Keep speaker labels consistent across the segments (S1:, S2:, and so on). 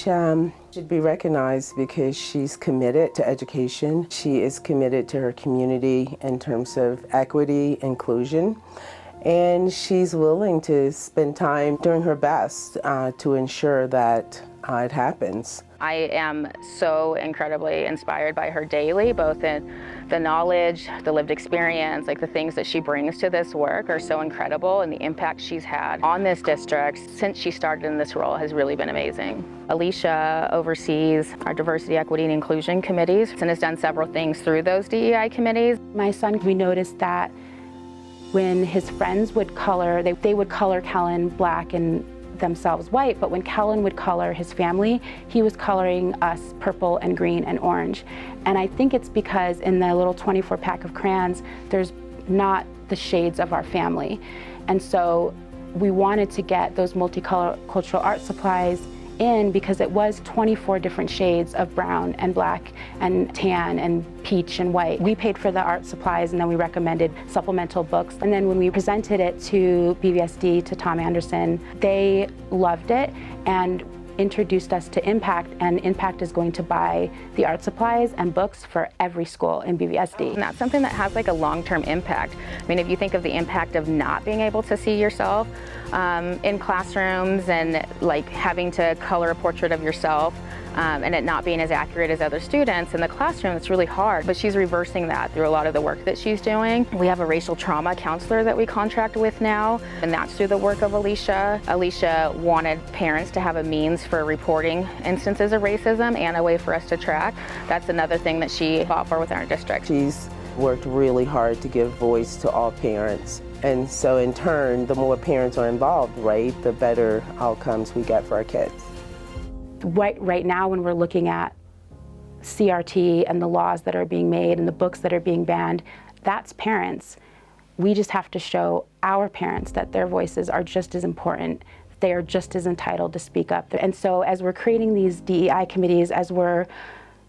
S1: Alicia should be recognized because she's committed to education. She is committed to her community in terms of equity, inclusion, and she's willing to spend time doing her best to ensure that it happens.
S2: I am so incredibly inspired by her daily, both in the knowledge, the lived experience, like the things that she brings to this work are so incredible, and the impact she's had on this district since she started in this role has really been amazing. Alicia oversees our diversity, equity, and inclusion committees and has done several things through those DEI committees.
S3: My son, we noticed that when his friends would color, they would color Kellen black and themselves white, but when Kellen would color his family, he was coloring us purple and green and orange. And I think it's because in the little 24 pack of crayons, there's not the shades of our family. And so we wanted to get those multicultural art supplies in because it was 24 different shades of brown and black and tan and peach and white. We paid for the art supplies, and then we recommended supplemental books. And then when we presented it to BVSD, to Tom Anderson, they loved it and introduced us to Impact, and Impact is going to buy the art supplies and books for every school in BVSD.
S2: And that's something that has like a long-term impact. I mean, if you think of the impact of not being able to see yourself in classrooms and like having to color a portrait of yourself and it not being as accurate as other students in the classroom, it's really hard. But she's reversing that through a lot of the work that she's doing. We have a racial trauma counselor that we contract with now, and that's through the work of Alicia. Alicia wanted parents to have a means for reporting instances of racism and a way for us to track. That's another thing that she fought for within our district.
S1: She's worked really hard to give voice to all parents. And so in turn, the more parents are involved, right, the better outcomes we get for our kids.
S3: Right now, when we're looking at CRT and the laws that are being made and the books that are being banned, that's parents. We just have to show our parents that their voices are just as important. They are just as entitled to speak up. And so as we're creating these DEI committees, as we're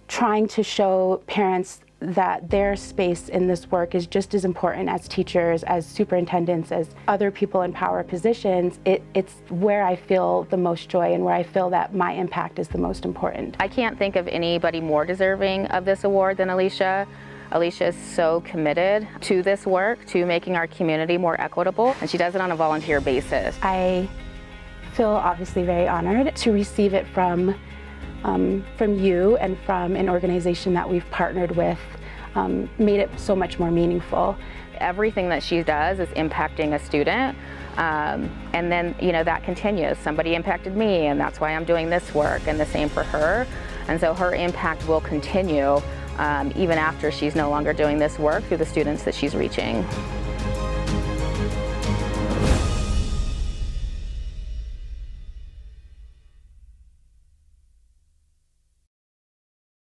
S3: trying to show parents that their space in this work is just as important as teachers, as superintendents, as other people in power positions, it's where I feel the most joy and where I feel that my impact is the most important.
S2: I can't think of anybody more deserving of this award than Alicia. Alicia is so committed to this work, to making our community more equitable, and she does it on a volunteer basis.
S3: I feel obviously very honored to receive it from you and from an organization that we've partnered with, made it so much more meaningful.
S2: Everything that she does is impacting a student, and then that continues. Somebody impacted me, and that's why I'm doing this work, and the same for her. And so her impact will continue even after she's no longer doing this work through the students that she's reaching.